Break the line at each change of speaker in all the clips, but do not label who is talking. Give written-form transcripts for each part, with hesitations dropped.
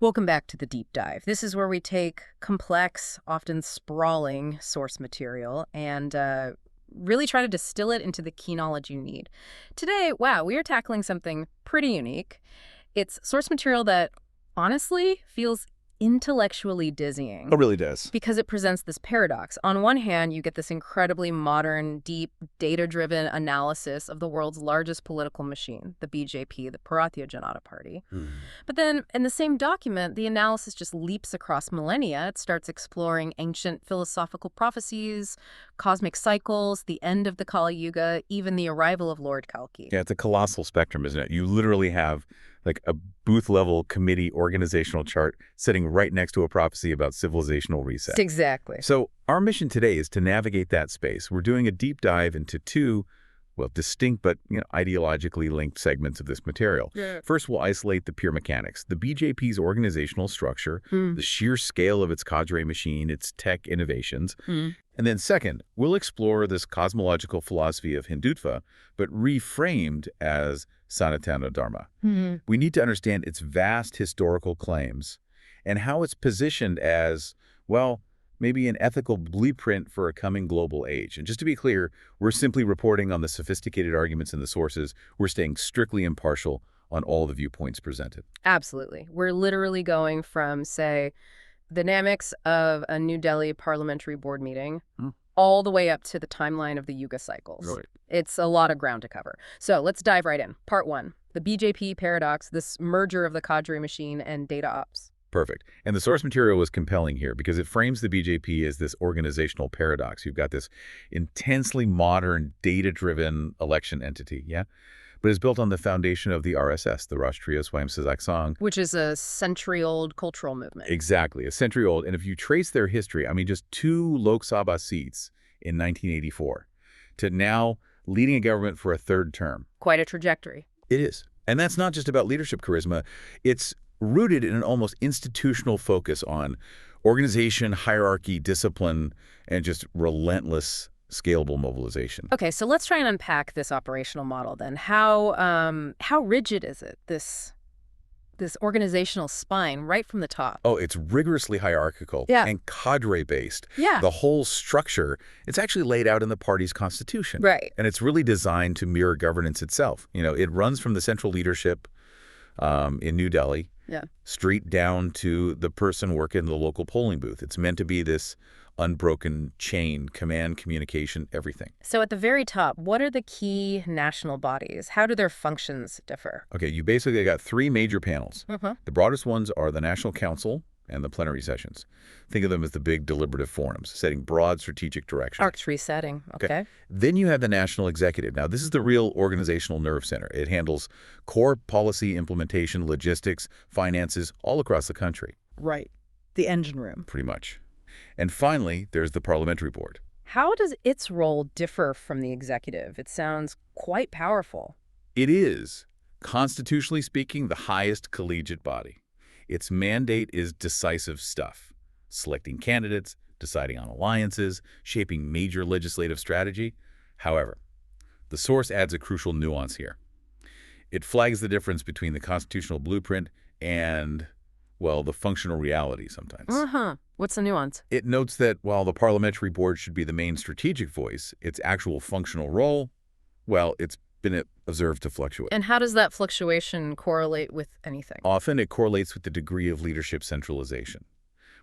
Welcome back to the deep dive. This is where we take complex, often sprawling source material and really try to distill it into the key knowledge you need. Today, wow, we are tackling something pretty unique. It's source material that honestly feels intellectually dizzying.
It really does.
Because it presents this paradox. On one hand, you get this incredibly modern, deep, data-driven analysis of the world's largest political machine, the BJP, the Bharatiya Janata Party. But then, in the same document, the analysis just leaps across millennia. It starts exploring ancient philosophical prophecies, cosmic cycles, the end of the Kali Yuga, even the arrival of Lord Kalki.
Yeah, it's a colossal spectrum, isn't it? You literally have like a booth-level committee organizational chart sitting right next to a prophecy about civilizational reset.
Exactly.
So our mission today is to navigate that space. We're doing a deep dive into two, well, distinct but ideologically linked segments of this material.
Yeah.
First, we'll isolate the pure mechanics, the BJP's organizational structure, the sheer scale of its cadre machine, its tech innovations. And then second, we'll explore this cosmological philosophy of Hindutva, but reframed as Sanatana Dharma. We need to understand its vast historical claims and how it's positioned as, well, maybe an ethical blueprint for a coming global age. And just to be clear, we're simply reporting on the sophisticated arguments in the sources. We're staying strictly impartial on all the viewpoints presented.
Absolutely. We're literally going from, say, the dynamics of a New Delhi parliamentary board meeting all the way up to the timeline of the Yuga cycles.
Right.
It's a lot of ground to cover. So let's dive right in. Part one, the BJP paradox, this merger of the cadre machine and data ops.
Perfect. And the source material was compelling here because it frames the BJP as this organizational paradox. You've got this intensely modern, data-driven election entity, but it's built on the foundation of the RSS, the Rashtriya Swayamsevak Sangh.
Which is a century-old cultural movement.
Exactly, a century old. And if you trace their history, I mean, just 2 Lok Sabha seats in 1984 to now leading a government for a third term.
Quite a trajectory.
It is. And that's not just about leadership charisma. It's rooted in an almost institutional focus on organization, hierarchy, discipline, and just relentless scalable mobilization.
Okay, so let's try and unpack this operational model then. How rigid is it, this organizational spine right from the top?
Oh, it's rigorously hierarchical and cadre-based. The whole structure, it's actually laid out in the party's constitution.
Right.
And it's really designed to mirror governance itself. It runs from the central leadership in New Delhi straight down to the person working in the local polling booth. It's meant to be this unbroken chain, command, communication, everything.
So at the very top, what are the key national bodies? How do their functions differ?
Okay, you basically got 3 major panels. The broadest ones are the National Council and the plenary sessions. Think of them as the big deliberative forums, setting broad strategic direction.
Arcs resetting, okay.
Then you have the National Executive. Now, this is the real organizational nerve center. It handles core policy implementation, logistics, finances, all across the country.
Right. The engine room.
Pretty much. And finally, there's the Parliamentary Board.
How does its role differ from the executive? It sounds quite powerful.
It is, constitutionally speaking, the highest collegiate body. Its mandate is decisive stuff, selecting candidates, deciding on alliances, shaping major legislative strategy. However, the source adds a crucial nuance here. It flags the difference between the constitutional blueprint and, well, the functional reality sometimes.
What's the nuance?
It notes that while the parliamentary board should be the main strategic voice, its actual functional role, well, it's been observed to fluctuate.
And how does that fluctuation correlate with anything?
Often it correlates with the degree of leadership centralization.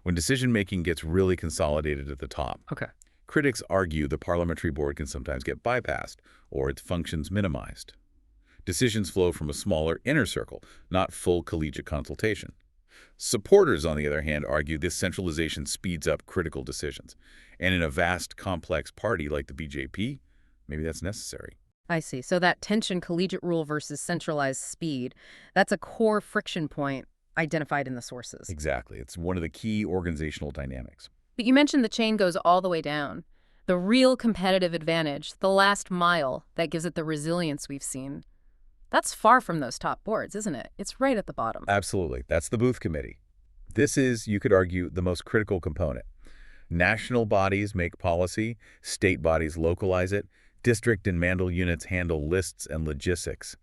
When decision-making gets really consolidated at the top, critics argue the parliamentary board can sometimes get bypassed or its functions minimized. Decisions flow from a smaller inner circle, not full collegiate consultation. Supporters, on the other hand, argue this centralization speeds up critical decisions. And in a vast, complex party like the BJP, maybe that's necessary.
I see. So that tension, collegiate rule versus centralized speed, that's a core friction point identified in the sources.
Exactly. It's one of the key organizational dynamics.
But you mentioned the chain goes all the way down. The real competitive advantage, the last mile that gives it the resilience we've seen, that's far from those top boards, isn't it? It's right at the bottom.
Absolutely. That's the booth committee. This is, you could argue, the most critical component. National bodies make policy, state bodies localize it, district and mandal units handle lists and logistics.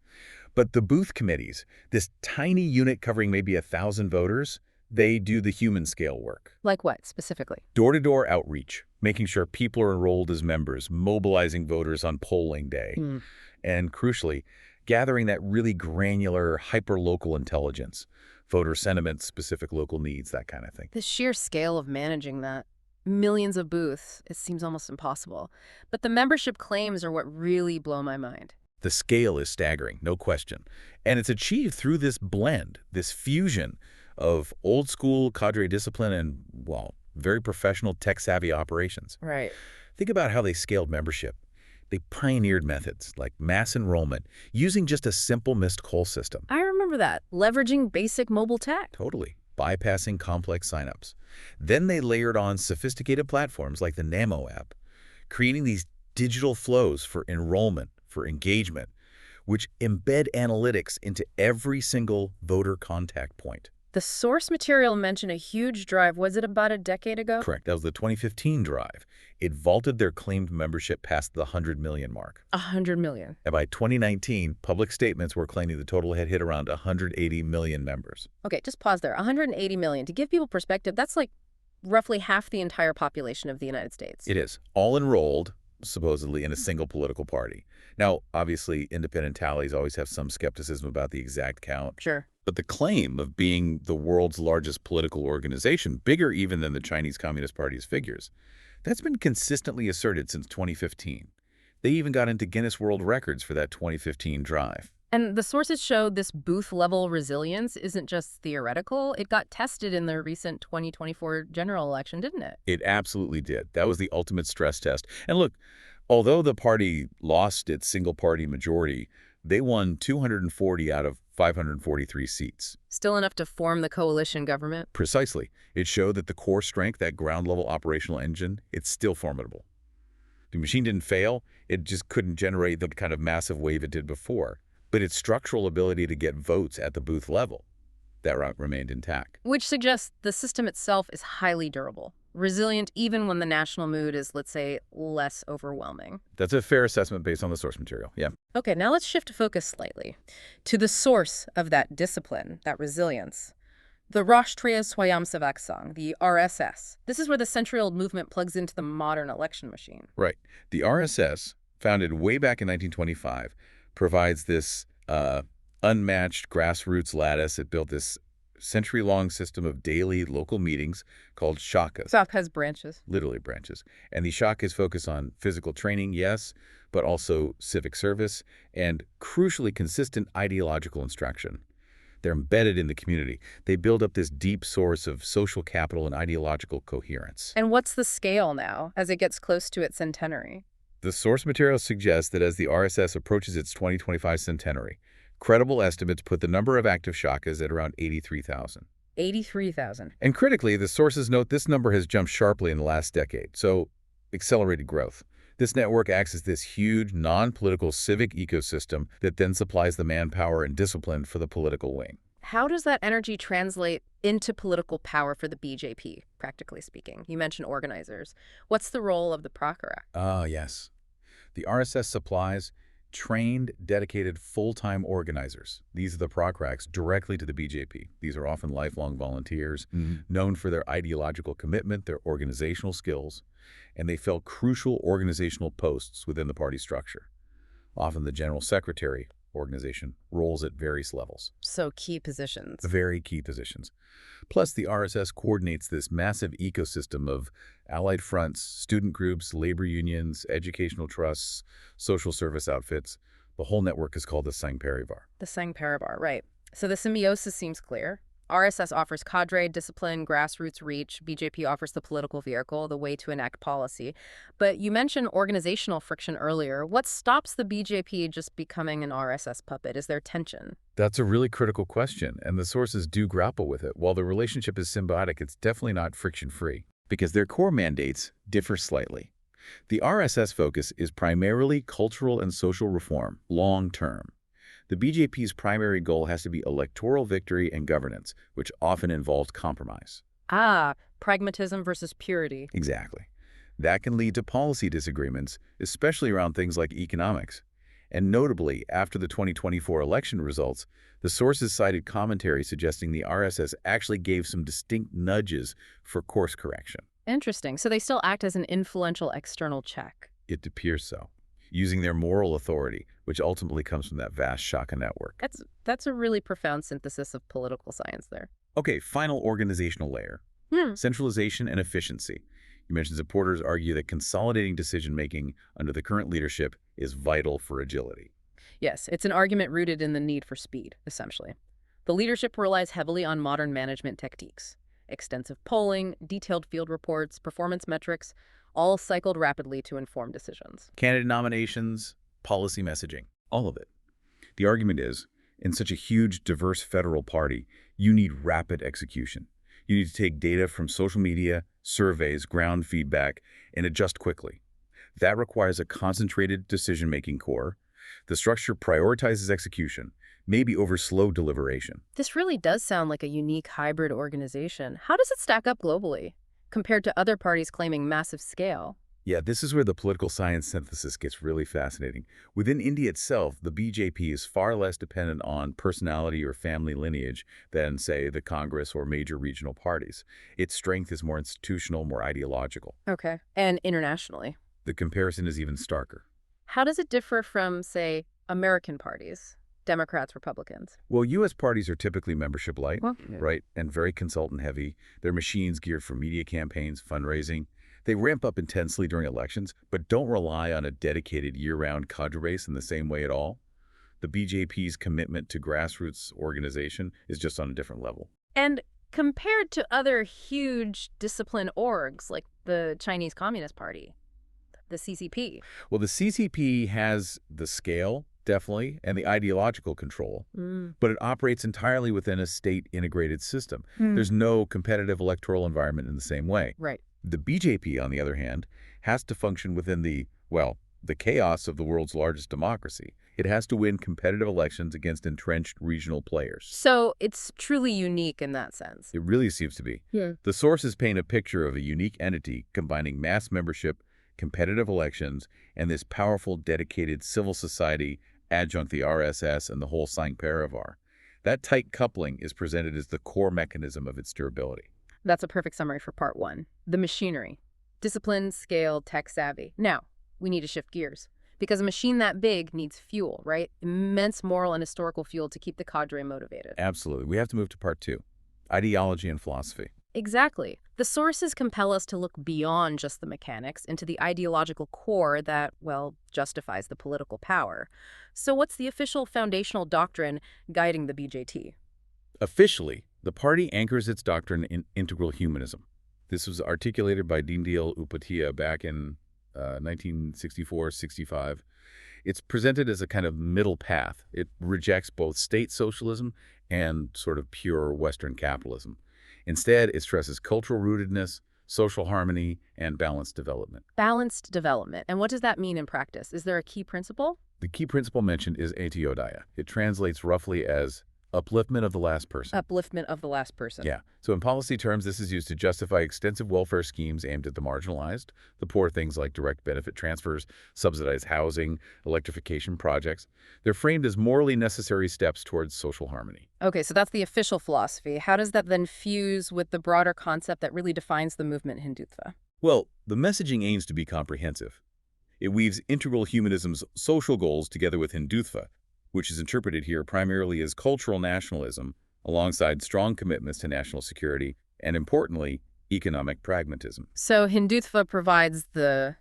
But the booth committees, this tiny unit covering maybe 1,000 voters, they do the human scale work.
Like what, specifically?
Door-to-door outreach, making sure people are enrolled as members, mobilizing voters on polling day, and crucially, gathering that really granular, hyper-local intelligence, voter sentiment, specific local needs, that kind of thing.
The sheer scale of managing that. Millions of booths, it seems almost impossible. But the membership claims are what really blow my mind.
The scale is staggering, no question. And it's achieved through this blend, this fusion of old-school cadre discipline and, well, very professional tech-savvy operations.
Right.
Think about how they scaled membership. They pioneered methods like mass enrollment using just a simple missed call system.
I remember that, leveraging basic mobile tech.
Totally. Bypassing complex signups. Then they layered on sophisticated platforms like the NAMO app, creating these digital flows for enrollment, for engagement, which embed analytics into every single voter contact point.
The source material mentioned a huge drive. Was it about a decade ago?
Correct. That was the 2015 drive. It vaulted their claimed membership past the 100 million mark.
100 million.
And by 2019, public statements were claiming the total had hit around 180 million members.
Okay, just pause there. 180 million. To give people perspective, that's like roughly half the entire population of the United States.
It is. All enrolled, supposedly, in a single political party. Now, obviously, independent tallies always have some skepticism about the exact count.
Sure.
But the claim of being the world's largest political organization, bigger even than the Chinese Communist Party's figures, that's been consistently asserted since 2015. They even got into Guinness World Records for that 2015 drive.
And the sources show this booth-level resilience isn't just theoretical. It got tested in the recent 2024 general election, didn't it?
It absolutely did. That was the ultimate stress test. And look, although the party lost its single-party majority, they won 240 out of 543 seats.
Still enough to form the coalition government?
Precisely. It showed that the core strength, that ground-level operational engine, it's still formidable. The machine didn't fail. It just couldn't generate the kind of massive wave it did before. But its structural ability to get votes at the booth level, that remained intact.
Which suggests the system itself is highly durable, resilient even when the national mood is, let's say, less overwhelming.
That's a fair assessment based on the source material, yeah.
Okay, now let's shift focus slightly to the source of that discipline, that resilience. The Rashtriya Swayamsevak Sangh, the RSS. This is where the century-old movement plugs into the modern election machine.
Right. The RSS, founded way back in 1925, provides this unmatched grassroots lattice. It built this century-long system of daily local meetings called shakas.
Shakas, branches.
Literally branches. And the shakas focus on physical training, yes, but also civic service and, crucially, consistent ideological instruction. They're embedded in the community. They build up this deep source of social capital and ideological coherence.
And what's the scale now as it gets close to its centenary?
The source material suggests that as the RSS approaches its 2025 centenary, credible estimates put the number of active shakas at around 83,000.
83,000.
And critically, the sources note this number has jumped sharply in the last decade, so accelerated growth. This network acts as this huge, non-political civic ecosystem that then supplies the manpower and discipline for the political wing.
How does that energy translate into political power for the BJP, practically speaking? You mentioned organizers. What's the role of the Pracharak?
Yes. The RSS supplies trained, dedicated, full-time organizers. These are the Pracharaks directly to the BJP. These are often lifelong volunteers, known for their ideological commitment, their organizational skills, and they fill crucial organizational posts within the party structure. Often the general secretary organization roles at various levels.
So key positions.
Very key positions. Plus, the RSS coordinates this massive ecosystem of allied fronts, student groups, labor unions, educational trusts, social service outfits. The whole network is called the Sangh Parivar.
The Sangh Parivar, right. So the symbiosis seems clear. RSS offers cadre, discipline, grassroots reach. BJP offers the political vehicle, the way to enact policy. But you mentioned organizational friction earlier. What stops the BJP just becoming an RSS puppet? Is there tension?
That's a really critical question, and the sources do grapple with it. While the relationship is symbiotic, it's definitely not friction-free, because their core mandates differ slightly. The RSS focus is primarily cultural and social reform, long-term. The BJP's primary goal has to be electoral victory and governance, which often involves compromise.
Pragmatism versus purity.
Exactly. That can lead to policy disagreements, especially around things like economics. And notably, after the 2024 election results, the sources cited commentary suggesting the RSS actually gave some distinct nudges for course correction.
Interesting. So they still act as an influential external check.
It appears so, using their moral authority, which ultimately comes from that vast Shaka network.
That's a really profound synthesis of political science there.
Okay, final organizational layer. Centralization and efficiency. You mentioned supporters argue that consolidating decision-making under the current leadership is vital for agility.
Yes, it's an argument rooted in the need for speed, essentially. The leadership relies heavily on modern management techniques. Extensive polling, detailed field reports, performance metrics, all cycled rapidly to inform decisions.
Candidate nominations, policy messaging, all of it. The argument is, in such a huge, diverse federal party, you need rapid execution. You need to take data from social media, surveys, ground feedback, and adjust quickly. That requires a concentrated decision-making core. The structure prioritizes execution, maybe over slow deliberation.
This really does sound like a unique hybrid organization. How does it stack up globally, compared to other parties claiming massive scale?
Yeah, this is where the political science synthesis gets really fascinating. Within India itself, the BJP is far less dependent on personality or family lineage than, say, the Congress or major regional parties. Its strength is more institutional, more ideological.
Okay. And internationally?
The comparison is even starker.
How does it differ from, say, American parties? Democrats, Republicans?
Well, U.S. parties are typically membership light, right, and very consultant heavy. They're machines geared for media campaigns, fundraising. They ramp up intensely during elections, but don't rely on a dedicated year-round cadre base in the same way at all. The BJP's commitment to grassroots organization is just on a different level.
And compared to other huge discipline orgs like the Chinese Communist Party, the CCP.
Well, the CCP has the scale, definitely, and the ideological control, but it operates entirely within a state-integrated system. There's no competitive electoral environment in the same way.
Right.
The BJP, on the other hand, has to function within the chaos of the world's largest democracy. It has to win competitive elections against entrenched regional players.
So it's truly unique in that sense.
It really seems to be.
Yeah.
The sources paint a picture of a unique entity combining mass membership, competitive elections, and this powerful, dedicated civil society adjunct the RSS and the whole Sangh Parivar. That tight coupling is presented as the core mechanism of its durability.
That's a perfect summary for part one. The machinery. Discipline, scale, tech savvy. Now, we need to shift gears. Because a machine that big needs fuel, right? Immense moral and historical fuel to keep the cadre motivated.
Absolutely. We have to move to part two. Ideology and philosophy.
Exactly. The sources compel us to look beyond just the mechanics into the ideological core that, well, justifies the political power. So what's the official foundational doctrine guiding the BJP?
Officially, the party anchors its doctrine in integral humanism. This was articulated by Deendayal Upadhyaya back in 1964-65. It's presented as a kind of middle path. It rejects both state socialism and sort of pure Western capitalism. Instead, it stresses cultural rootedness, social harmony, and balanced development.
Balanced development. And what does that mean in practice? Is there a key principle?
The key principle mentioned is Antyodaya. It translates roughly as upliftment of the last person.
Upliftment of the last person.
Yeah. So in policy terms, this is used to justify extensive welfare schemes aimed at the marginalized, the poor, things like direct benefit transfers, subsidized housing, electrification projects. They're framed as morally necessary steps towards social harmony.
Okay, so that's the official philosophy. How does that then fuse with the broader concept that really defines the movement Hindutva?
Well, the messaging aims to be comprehensive. It weaves integral humanism's social goals together with Hindutva, which is interpreted here primarily as cultural nationalism, alongside strong commitments to national security and, importantly, economic pragmatism.
So Hindutva provides the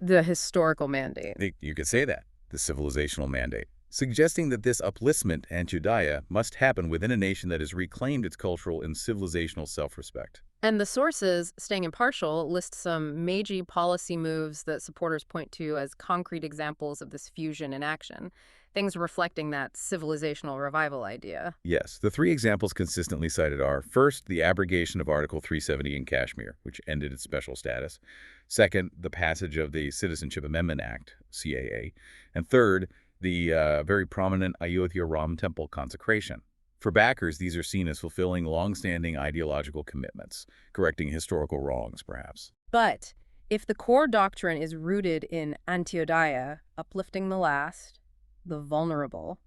historical mandate.
You could say that, the civilizational mandate, suggesting that this upliftment, Antyodaya, must happen within a nation that has reclaimed its cultural and civilizational self-respect.
And the sources, staying impartial, list some major policy moves that supporters point to as concrete examples of this fusion in action, things reflecting that civilizational revival idea.
Yes, the three examples consistently cited are, first, the abrogation of Article 370 in Kashmir, which ended its special status. Second, the passage of the Citizenship Amendment Act, CAA. And third, the very prominent Ayodhya Ram Temple consecration. For backers, these are seen as fulfilling long-standing ideological commitments, correcting historical wrongs, perhaps.
But if the core doctrine is rooted in Antyodaya, uplifting the last, the vulnerable.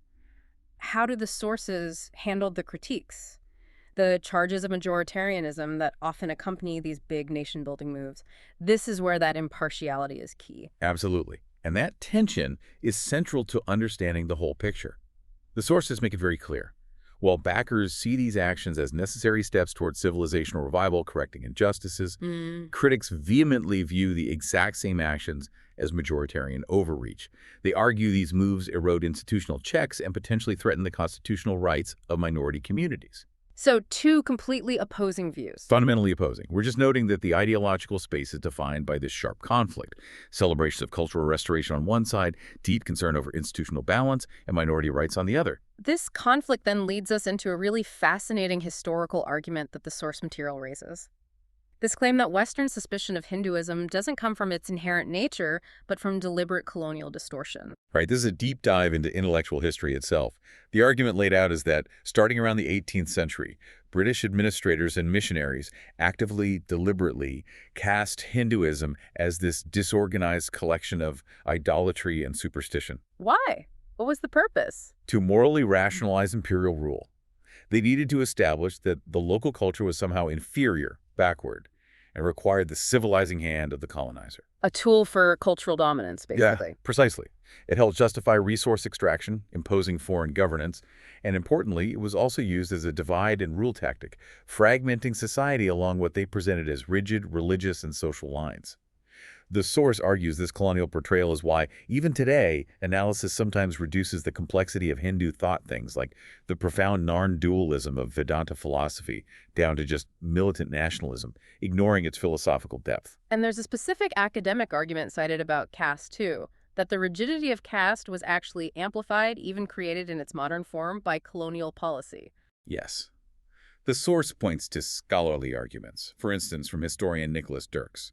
How do the sources handle the critiques? The charges of majoritarianism that often accompany these big nation-building moves. This is where that impartiality is key.
Absolutely. And that tension is central to understanding the whole picture. The sources make it very clear. While backers see these actions as necessary steps towards civilizational revival, correcting injustices, critics vehemently view the exact same actions as majoritarian overreach. They argue these moves erode institutional checks and potentially threaten the constitutional rights of minority communities.
So two completely opposing views.
Fundamentally opposing. We're just noting that the ideological space is defined by this sharp conflict. Celebrations of cultural restoration on one side, deep concern over institutional balance, and minority rights on the other.
This conflict then leads us into a really fascinating historical argument that the source material raises. This claim that Western suspicion of Hinduism doesn't come from its inherent nature, but from deliberate colonial distortion.
Right, this is a deep dive into intellectual history itself. The argument laid out is that, starting around the 18th century, British administrators and missionaries actively, deliberately cast Hinduism as this disorganized collection of idolatry and superstition.
Why? What was the purpose?
To morally rationalize imperial rule. They needed to establish that the local culture was somehow inferior, backward, and required the civilizing hand of the colonizer.
A tool for cultural dominance, basically.
Yeah, precisely. It helped justify resource extraction, imposing foreign governance, and importantly, it was also used as a divide and rule tactic, fragmenting society along what they presented as rigid religious and social lines. The source argues this colonial portrayal is why, even today, analysis sometimes reduces the complexity of Hindu thought, things like the profound non-dualism of Vedanta philosophy, down to just militant nationalism, ignoring its philosophical depth.
And there's a specific academic argument cited about caste, too, that the rigidity of caste was actually amplified, even created in its modern form, by colonial policy.
Yes. The source points to scholarly arguments, for instance, from historian Nicholas Dirks.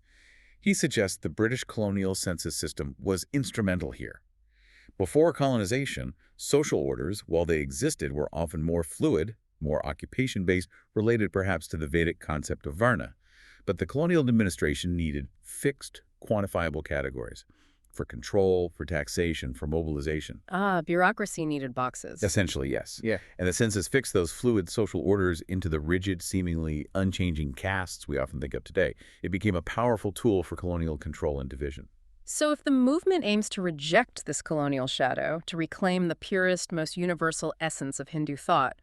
He suggests the British colonial census system was instrumental here. Before colonization, social orders, while they existed, were often more fluid, more occupation-based, related perhaps to the Vedic concept of Varna. But the colonial administration needed fixed, quantifiable categories for control, for taxation, for mobilization.
Bureaucracy needed boxes.
Essentially, yes.
Yeah.
And the census fixed those fluid social orders into the rigid, seemingly unchanging castes we often think of today. It became a powerful tool for colonial control and division.
So if the movement aims to reject this colonial shadow, to reclaim the purest, most universal essence of Hindu thought,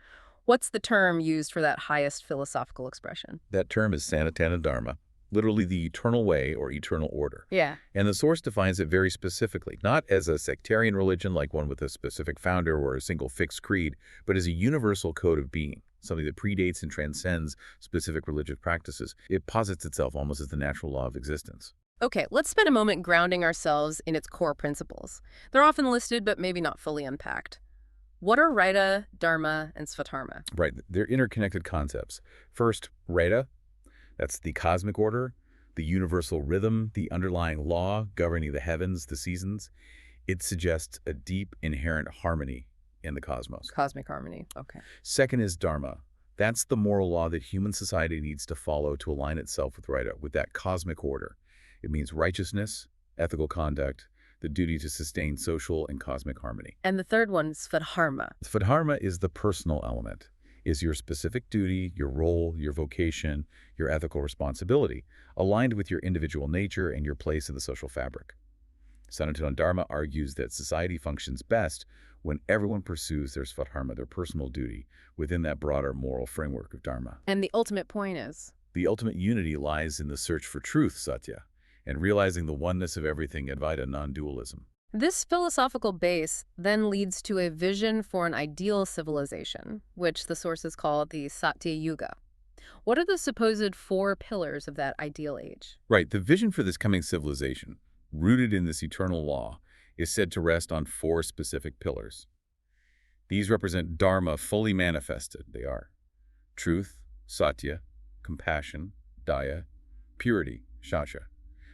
what's the term used for that highest philosophical expression?
That term is Sanatana Dharma, literally the eternal way or eternal order.
Yeah.
And the source defines it very specifically, not as a sectarian religion like one with a specific founder or a single fixed creed, but as a universal code of being, something that predates and transcends specific religious practices. It posits itself almost as the natural law of existence.
Okay, let's spend a moment grounding ourselves in its core principles. They're often listed, but maybe not fully unpacked. What are Raita, Dharma, and Svatdharma?
Right, they're interconnected concepts. First, Raita. That's the cosmic order, the universal rhythm, the underlying law governing the heavens, the seasons. It suggests a deep, inherent harmony in the cosmos.
Cosmic harmony, okay.
Second is Dharma. That's the moral law that human society needs to follow to align itself with Raita, with that cosmic order. It means righteousness, ethical conduct, the duty to sustain social and cosmic harmony.
And the third one is Svatdharma.
Svatdharma is the personal element. Is your specific duty, your role, your vocation, your ethical responsibility, aligned with your individual nature and your place in the social fabric. Sanatana Dharma argues that society functions best when everyone pursues their Svatdharma, their personal duty, within that broader moral framework of Dharma.
And the ultimate point is?
The ultimate unity lies in the search for truth, Satya, and realizing the oneness of everything, Advaita non-dualism.
This philosophical base then leads to a vision for an ideal civilization, which the sources call the Satya Yuga. What are the supposed 4 pillars of that ideal age?
Right. The vision for this coming civilization, rooted in this eternal law, is said to rest on 4 specific pillars. These represent Dharma fully manifested. They are truth, Satya, compassion, Daya, purity, Shasha,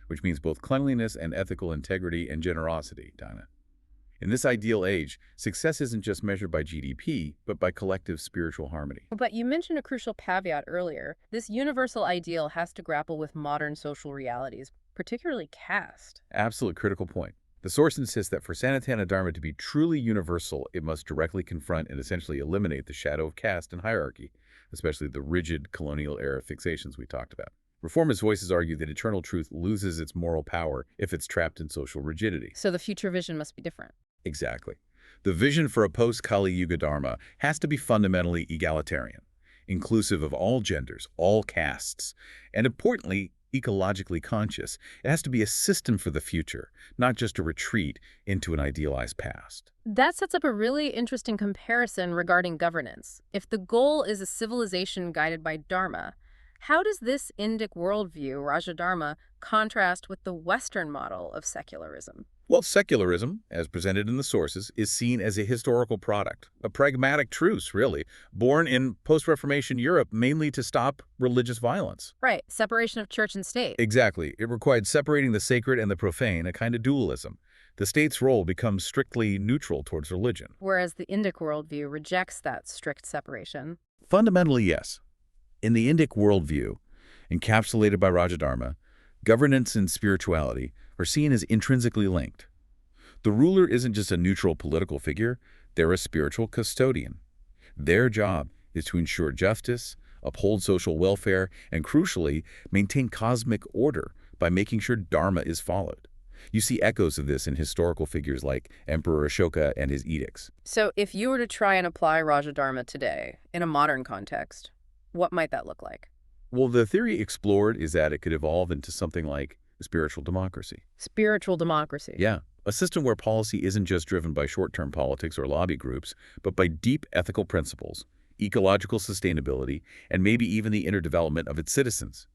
which means both cleanliness and ethical integrity and generosity, Dana. In this ideal age, success isn't just measured by GDP, but by collective spiritual harmony.
But you mentioned a crucial caveat earlier. This universal ideal has to grapple with modern social realities, particularly caste.
Absolute critical point. The source insists that for Sanatana Dharma to be truly universal, it must directly confront and essentially eliminate the shadow of caste and hierarchy, especially the rigid colonial-era fixations we talked about. Reformist voices argue that eternal truth loses its moral power if it's trapped in social rigidity.
So the future vision must be different.
Exactly. The vision for a post-Kali Yuga Dharma has to be fundamentally egalitarian, inclusive of all genders, all castes, and importantly, ecologically conscious. It has to be a system for the future, not just a retreat into an idealized past.
That sets up a really interesting comparison regarding governance. If the goal is a civilization guided by Dharma, how does this Indic worldview, Rajadharma, contrast with the Western model of secularism?
Well, secularism, as presented in the sources, is seen as a historical product, a pragmatic truce, really, born in post-Reformation Europe mainly to stop religious violence.
Right, separation of church and state.
Exactly. It required separating the sacred and the profane, a kind of dualism. The state's role becomes strictly neutral towards religion.
Whereas the Indic worldview rejects that strict separation.
Fundamentally, yes. In the Indic worldview, encapsulated by Rajadharma, governance and spirituality are seen as intrinsically linked. The ruler isn't just a neutral political figure, they're a spiritual custodian. Their job is to ensure justice, uphold social welfare, and crucially, maintain cosmic order by making sure Dharma is followed. You see echoes of this in historical figures like Emperor Ashoka and his edicts.
So if you were to try and apply Rajadharma today, in a modern context, what might that look like?
Well, the theory explored is that it could evolve into something like spiritual democracy.
Spiritual democracy.
Yeah, a system where policy isn't just driven by short-term politics or lobby groups, but by deep ethical principles, ecological sustainability, and maybe even the inner development of its citizens.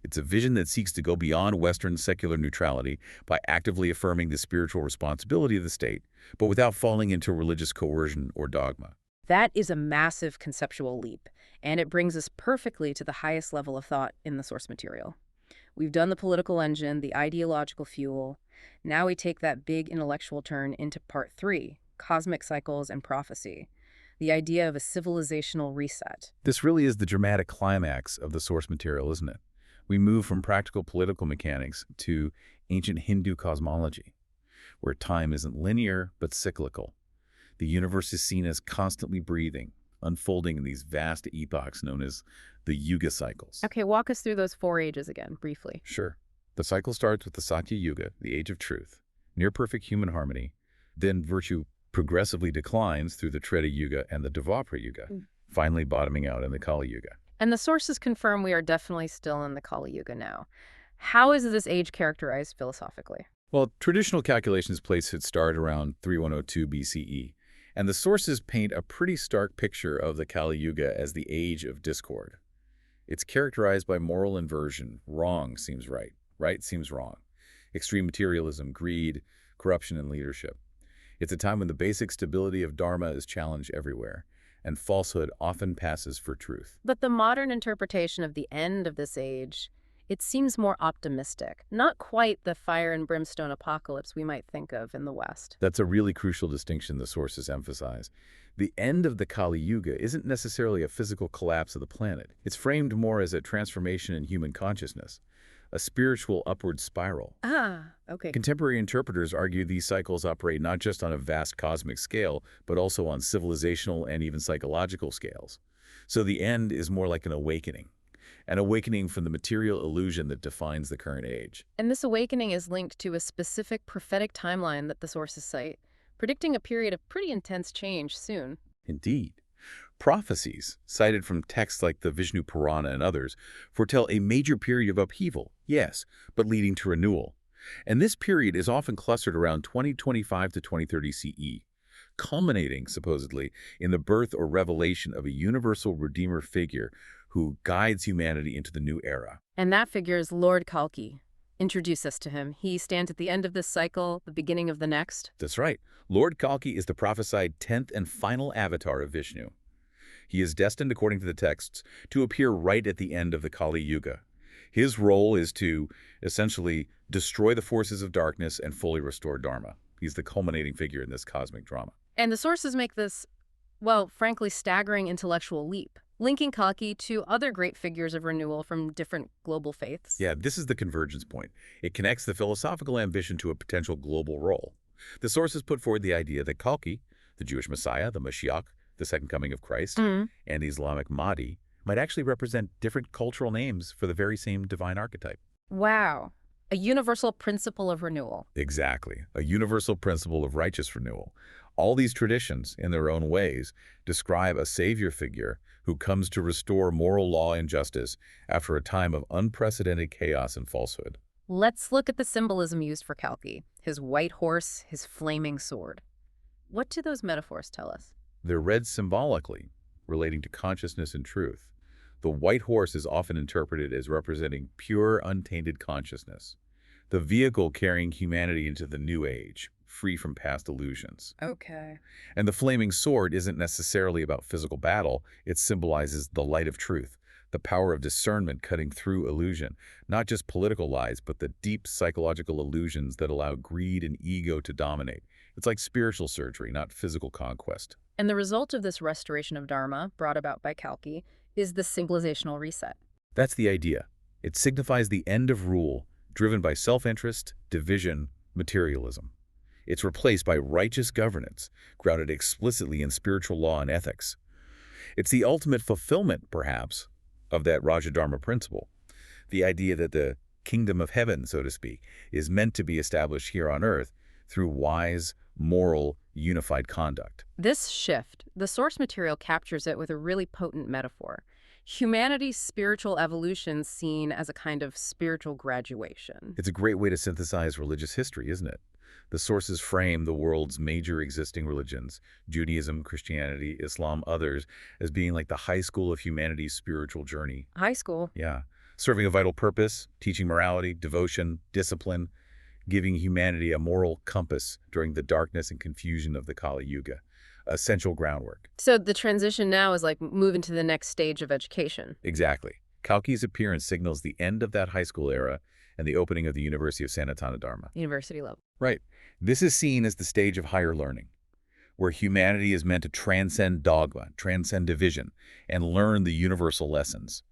It's a vision that seeks to go beyond Western secular neutrality by actively affirming the spiritual responsibility of the state, but without falling into religious coercion or dogma.
That is a massive conceptual leap, and it brings us perfectly to the highest level of thought in the source material. We've done the political engine, the ideological fuel. Now we take that big intellectual turn into part 3, cosmic cycles and prophecy, the idea of a civilizational reset.
This really is the dramatic climax of the source material, isn't it? We move from practical political mechanics to ancient Hindu cosmology, where time isn't linear but cyclical. The universe is seen as constantly breathing, unfolding in these vast epochs known as the Yuga cycles.
Okay, walk us through those 4 ages again, briefly.
Sure. The cycle starts with the Satya Yuga, the age of truth, near-perfect human harmony. Then virtue progressively declines through the Treta Yuga and the Dvapara Yuga, finally bottoming out in the Kali Yuga.
And the sources confirm we are definitely still in the Kali Yuga now. How is this age characterized philosophically?
Well, traditional calculations place its start around 3102 BCE, and the sources paint a pretty stark picture of the Kali Yuga as the age of discord. It's characterized by moral inversion. Wrong seems right. Right seems wrong. Extreme materialism, greed, corruption, and leadership. It's a time when the basic stability of Dharma is challenged everywhere, and falsehood often passes for truth.
But the modern interpretation of the end of this age, it seems more optimistic. Not quite the fire and brimstone apocalypse we might think of in the West.
That's a really crucial distinction the sources emphasize. The end of the Kali Yuga isn't necessarily a physical collapse of the planet. It's framed more as a transformation in human consciousness, a spiritual upward spiral.
Ah, okay.
Contemporary interpreters argue these cycles operate not just on a vast cosmic scale, but also on civilizational and even psychological scales. So the end is more like an awakening from the material illusion that defines the current age.
And this awakening is linked to a specific prophetic timeline that the sources cite, predicting a period of pretty intense change soon.
Indeed. Prophecies, cited from texts like the Vishnu Purana and others, foretell a major period of upheaval, yes, but leading to renewal. And this period is often clustered around 2025 to 2030 CE, culminating, supposedly, in the birth or revelation of a universal Redeemer figure who guides humanity into the new era.
And that figure is Lord Kalki. Introduce us to him. He stands at the end of this cycle, the beginning of the next.
That's right. Lord Kalki is the prophesied 10th and final avatar of Vishnu. He is destined, according to the texts, to appear right at the end of the Kali Yuga. His role is to, essentially, destroy the forces of darkness and fully restore Dharma. He's the culminating figure in this cosmic drama.
And the sources make this, well, frankly, staggering intellectual leap. linking Kalki to other great figures of renewal from different global faiths.
Yeah, this is the convergence point. It connects the philosophical ambition to a potential global role. The sources put forward the idea that Kalki, the Jewish Messiah, the Mashiach, the second coming of Christ, and the Islamic Mahdi, might actually represent different cultural names for the very same divine archetype.
Wow. A universal principle of renewal.
Exactly. A universal principle of righteous renewal. All these traditions, in their own ways, describe a savior figure who comes to restore moral law and justice after a time of unprecedented chaos and falsehood.
Let's look at the symbolism used for Kalki. His white horse, his flaming sword. What do those metaphors tell us?
They're read symbolically, relating to consciousness and truth. The white horse is often interpreted as representing pure, untainted consciousness, the vehicle carrying humanity into the new age, free from past illusions.
Okay.
And the flaming sword isn't necessarily about physical battle. It symbolizes the light of truth, the power of discernment cutting through illusion, not just political lies, but the deep psychological illusions that allow greed and ego to dominate. It's like spiritual surgery, not physical conquest.
And the result of this restoration of Dharma, brought about by Kalki, is the civilizational reset.
That's the idea. It signifies the end of rule, driven by self-interest, division, materialism. It's replaced by righteous governance, grounded explicitly in spiritual law and ethics. It's the ultimate fulfillment, perhaps, of that Rajadharma principle, the idea that the kingdom of heaven, so to speak, is meant to be established here on earth through wise, moral, unified conduct.
This shift, the source material captures it with a really potent metaphor. Humanity's spiritual evolution seen as a kind of spiritual graduation.
It's a great way to synthesize religious history, isn't it? The sources frame the world's major existing religions, Judaism, Christianity, Islam, others, as being like the high school of humanity's spiritual journey.
High school.
Yeah. Serving a vital purpose, teaching morality, devotion, discipline, giving humanity a moral compass during the darkness and confusion of the Kali Yuga. Essential groundwork.
So the transition now is like moving to the next stage of education.
Exactly. Kalki's appearance signals the end of that high school era and the opening of the University of Sanatana Dharma.
University level.
Right. This is seen as the stage of higher learning, where humanity is meant to transcend dogma, transcend division, and learn the universal lessons.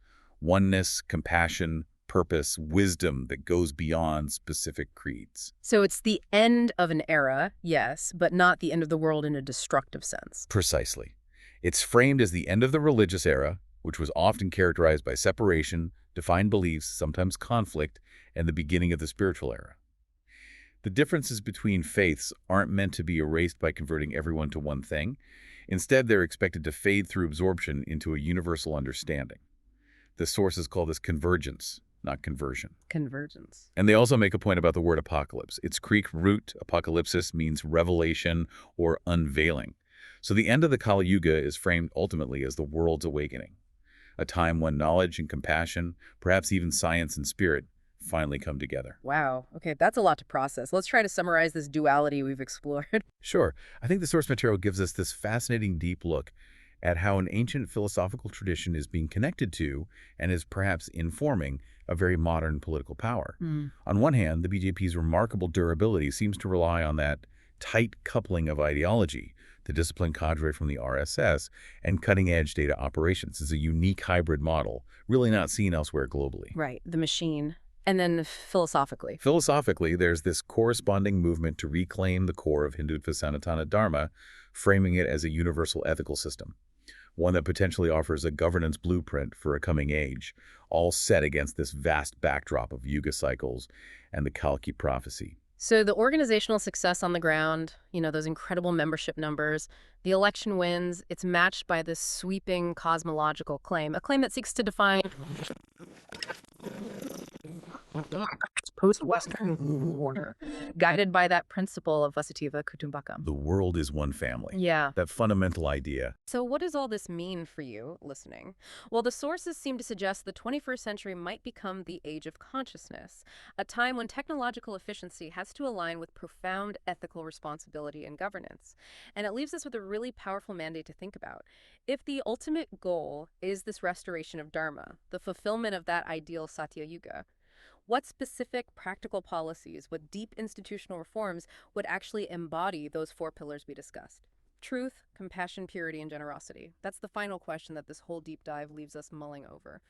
Oneness, compassion, purpose, wisdom that goes beyond specific creeds.
So it's the end of an era, yes, but not the end of the world in a destructive sense.
Precisely. It's framed as the end of the religious era, which was often characterized by separation, defined beliefs, sometimes conflict, and the beginning of the spiritual era. The differences between faiths aren't meant to be erased by converting everyone to one thing. Instead, they're expected to fade through absorption into a universal understanding. The sources call this convergence, not conversion.
Convergence.
And they also make a point about the word apocalypse. Its Greek root, apocalypsis, means revelation or unveiling. So the end of the Kali Yuga is framed ultimately as the world's awakening, a time when knowledge and compassion, perhaps even science and spirit, finally come together.
Wow. Okay, that's a lot to process. Let's try to summarize this duality we've explored.
Sure. I think the source material gives us this fascinating deep look at how an ancient philosophical tradition is being connected to and is perhaps informing a very modern political power. On one hand, the BJP's remarkable durability seems to rely on that tight coupling of ideology, the disciplined cadre from the RSS, and cutting-edge data operations. Is a unique hybrid model, really not seen elsewhere globally.
Right, the machine. And then philosophically.
Philosophically, there's this corresponding movement to reclaim the core of Hindutva Sanatana Dharma, framing it as a universal ethical system, one that potentially offers a governance blueprint for a coming age, all set against this vast backdrop of Yuga cycles and the Kalki prophecy.
So the organizational success on the ground, those incredible membership numbers, the election wins, it's matched by this sweeping cosmological claim, a claim that seeks to define post-Western order, guided by that principle of Vasutiva Kutumbakam.
The world is one family.
Yeah.
That fundamental idea.
So what does all this mean for you, listening? Well, the sources seem to suggest the 21st century might become the age of consciousness, a time when technological efficiency has to align with profound ethical responsibility and governance. And it leaves us with a really powerful mandate to think about. If the ultimate goal is this restoration of Dharma, the fulfillment of that ideal Satya Yuga, what specific practical policies, what deep institutional reforms would actually embody those four pillars we discussed? Truth, compassion, purity, and generosity. That's the final question that this whole deep dive leaves us mulling over.